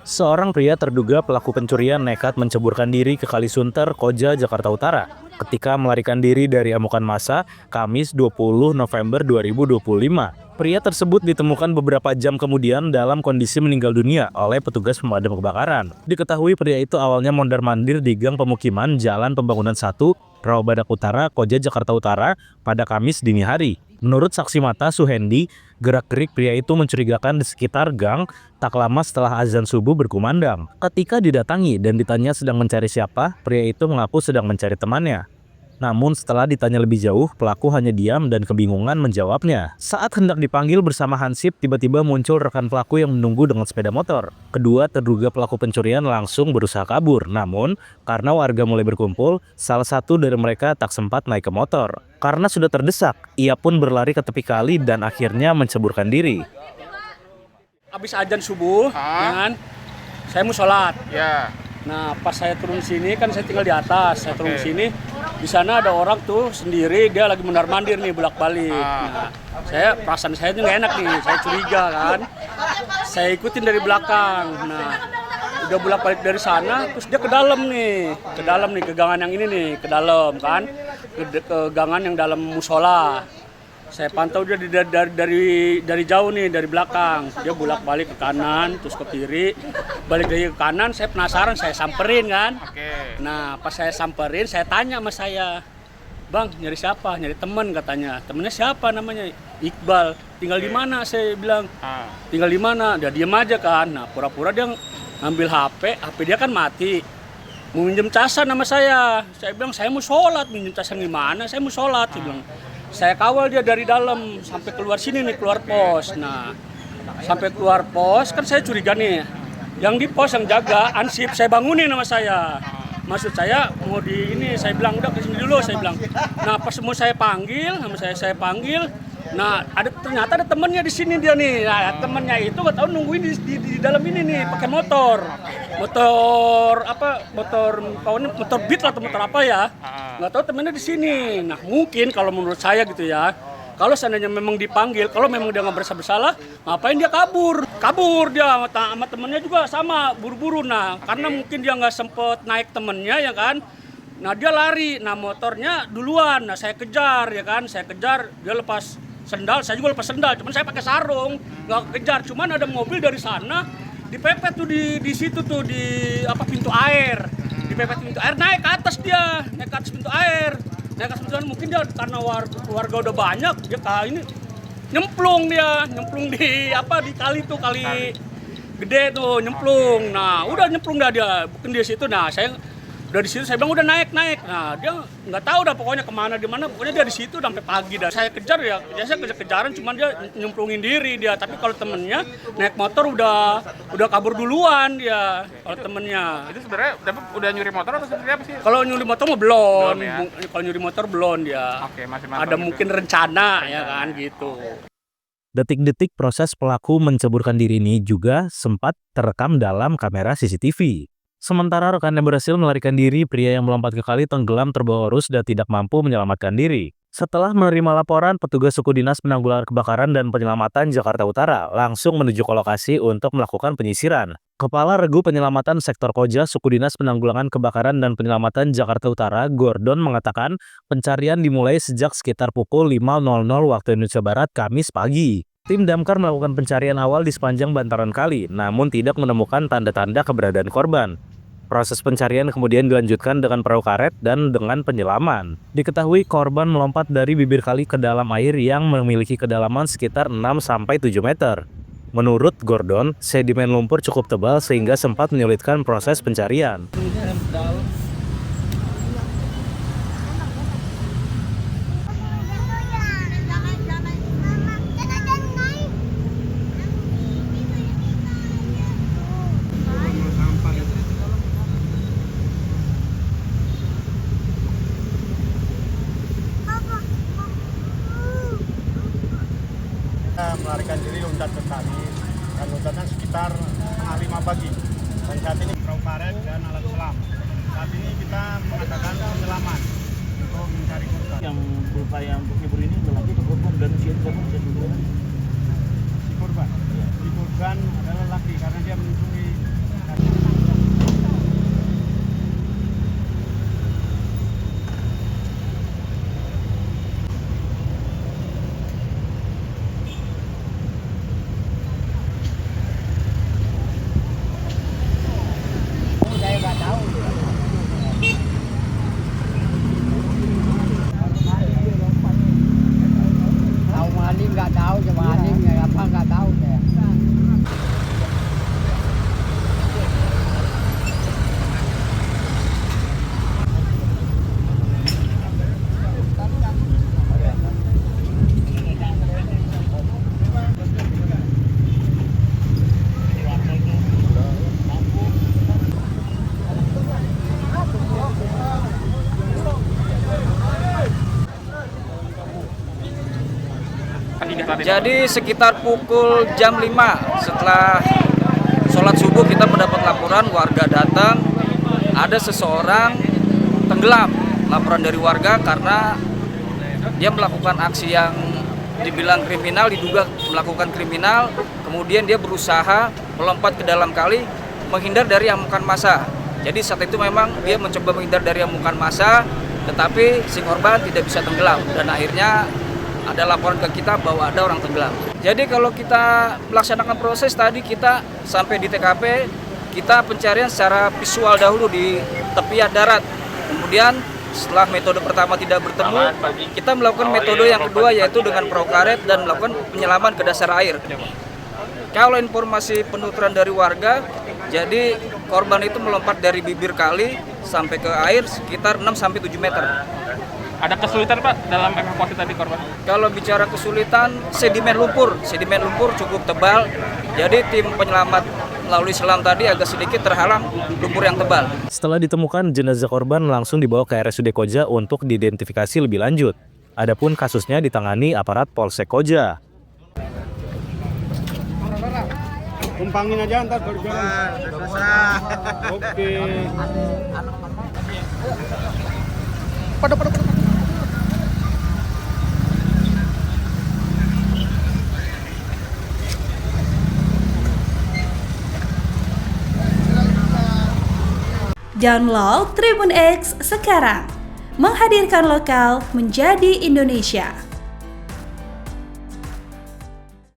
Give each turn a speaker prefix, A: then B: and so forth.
A: Seorang pria terduga pelaku pencurian nekat menceburkan diri ke Kali Sunter, Koja, Jakarta Utara ketika melarikan diri dari amukan massa Kamis 20 November 2025. Pria tersebut ditemukan beberapa jam kemudian dalam kondisi meninggal dunia oleh petugas pemadam kebakaran. Diketahui pria itu awalnya mondar-mandir di gang pemukiman Jalan Pembangunan 1, Rawabadak Utara, Koja, Jakarta Utara pada Kamis dini hari. Menurut saksi mata Suhendi, gerak-gerik pria itu mencurigakan di sekitar gang tak lama setelah azan subuh berkumandang. Ketika didatangi dan ditanya sedang mencari siapa, pria itu mengaku sedang mencari temannya. Namun setelah ditanya lebih jauh, pelaku hanya diam dan kebingungan menjawabnya. Saat hendak dipanggil bersama Hansip, tiba-tiba muncul rekan pelaku yang menunggu dengan sepeda motor. Kedua terduga pelaku pencurian langsung berusaha kabur. Namun, karena warga mulai berkumpul, salah satu dari mereka tak sempat naik ke motor. Karena sudah terdesak, ia pun berlari ke tepi kali dan akhirnya menceburkan diri.
B: Habis azan subuh, ya kan? Saya mau sholat.
C: Ya.
B: Nah, pas saya turun sini kan saya tinggal di atas. Saya turun sini, di sana ada orang tuh sendiri, dia lagi mondar-mandir nih bolak-balik. Nah, perasaan saya tuh nggak enak nih, saya curiga kan. Saya ikutin dari belakang. Nah, udah bolak-balik dari sana, terus dia ke dalam nih, ke gangan yang ini nih, ke dalam kan, ke gangan yang dalam musola. Saya pantau dia dari jauh nih, dari belakang. Dia bolak-balik ke kanan, terus ke kiri, balik lagi ke kanan. Saya penasaran, saya samperin kan. Nah, pas saya samperin, saya tanya sama saya, "Bang, nyari siapa?" "Nyari teman," katanya. "Temennya siapa namanya?" "Iqbal." "Tinggal di mana?" Saya bilang. "Tinggal di mana?" Dia diem aja kan. Nah, pura-pura dia ngambil HP dia kan mati. Mau minjem casan sama saya. Saya bilang, "Saya mau sholat, minjem casan gimana? Saya mau sholat." Dia bilang. Saya kawal dia dari dalam sampai keluar sini nih, keluar pos. Nah, sampai keluar pos kan saya curiga nih. Yang di pos yang jaga ansip saya bangunin sama saya. Maksud saya mau di ini, saya bilang udah kesini dulu, saya bilang. Nah, pas mau saya panggil, saya panggil. Nah, ternyata ada temennya di sini dia nih. Nah, temennya itu nggak tahu nungguin di dalam ini nih, pakai motor beat lah atau motor apa ya. Nggak tahu temennya di sini. Nah, mungkin kalau menurut saya gitu ya, kalau seandainya memang dipanggil, kalau memang dia nggak bersalah, ngapain dia kabur dia sama temennya juga sama buru-buru. Nah, karena mungkin dia nggak sempet naik temennya ya kan. Nah, dia lari. Nah, motornya duluan. Nah, saya kejar ya kan. Dia lepas sendal, saya juga lepas sendal. Cuman saya pakai sarung, nggak kejar. Cuman ada mobil dari sana dipepet tuh di situ tuh di pintu air. Dipepet pintu air, naik ke atas pintu air. Mungkin dia karena warga udah banyak, dia ini nyemplung di kali tuh, kali gede tuh nyemplung. Nah, udah nyemplung dia bukan di situ. Nah, saya udah di situ, saya bilang udah naik. Nah, dia nggak tahu dah pokoknya kemana di mana. Pokoknya dia di situ sampai pagi dah. Saya kejar ya, saya kejar-kejaran, cuman dia nyemplungin diri dia. Tapi kalau temennya naik motor udah kabur duluan dia. Kalau temennya.
C: Itu sebenarnya udah nyuri motor atau seperti apa sih?
B: Kalau nyuri motor mah belum.
C: Ya?
B: Kalau nyuri motor belum dia.
C: Oke, masih
B: ada gitu. Mungkin rencana ya kan gitu.
A: Detik-detik proses pelaku menceburkan diri ini juga sempat terekam dalam kamera CCTV. Sementara rekannya berhasil melarikan diri, pria yang melompat ke kali tenggelam terbawa arus dan tidak mampu menyelamatkan diri. Setelah menerima laporan, petugas suku dinas penanggulangan kebakaran dan penyelamatan Jakarta Utara langsung menuju ke lokasi untuk melakukan penyisiran. Kepala Regu Penyelamatan Sektor Koja Suku Dinas Penanggulangan Kebakaran dan Penyelamatan Jakarta Utara, Gordon, mengatakan pencarian dimulai sejak sekitar pukul 5.00 waktu Indonesia Barat Kamis pagi. Tim damkar melakukan pencarian awal di sepanjang bantaran kali, namun tidak menemukan tanda-tanda keberadaan korban. Proses pencarian kemudian dilanjutkan dengan perahu karet dan dengan penyelaman. Diketahui korban melompat dari bibir kali ke dalam air yang memiliki kedalaman sekitar 6-7 meter. Menurut Gordon, sedimen lumpur cukup tebal sehingga sempat menyulitkan proses pencarian.
D: Melarikan diri loncat ke kali dan loncatnya sekitar 5 pagi. Dan saat ini perahu karet dan alat selam. Saat ini kita mengadakan penyelaman untuk mencari korban.
E: Yang berupaya untuk hibur ini lelaki atau perempuan dan usia berapa?
D: Si korban adalah laki karena dia menyusui
C: saat ini?
F: Jadi sekitar pukul jam 5 setelah sholat subuh kita mendapat laporan warga datang ada seseorang tenggelam. Laporan dari warga karena dia melakukan aksi yang dibilang kriminal, diduga melakukan kriminal, kemudian dia berusaha melompat ke dalam kali menghindar dari amukan massa. Jadi saat itu memang dia mencoba menghindar dari amukan massa, tetapi si korban tidak bisa tenggelam dan akhirnya ada laporan ke kita bahwa ada orang tenggelam. Jadi kalau kita melaksanakan proses tadi kita sampai di TKP, kita pencarian secara visual dahulu di tepian darat. Kemudian setelah metode pertama tidak bertemu, kita melakukan metode yang kedua yaitu dengan perahu karet dan melakukan penyelaman ke dasar air. Kalau informasi penuturan dari warga, jadi korban itu melompat dari bibir kali sampai ke air sekitar 6-7 meter.
C: Ada kesulitan Pak dalam evakuasi tadi korban?
F: Kalau bicara kesulitan, sedimen lumpur cukup tebal. Jadi tim penyelamat melalui selam tadi agak sedikit terhalang lumpur yang tebal.
A: Setelah ditemukan, jenazah korban langsung dibawa ke RSUD Koja untuk diidentifikasi lebih lanjut. Adapun kasusnya ditangani aparat Polsek Koja.
D: Tumpangin aja ntar baru jalan. Oke.
G: Download Tribun X sekarang, menghadirkan lokal menjadi Indonesia.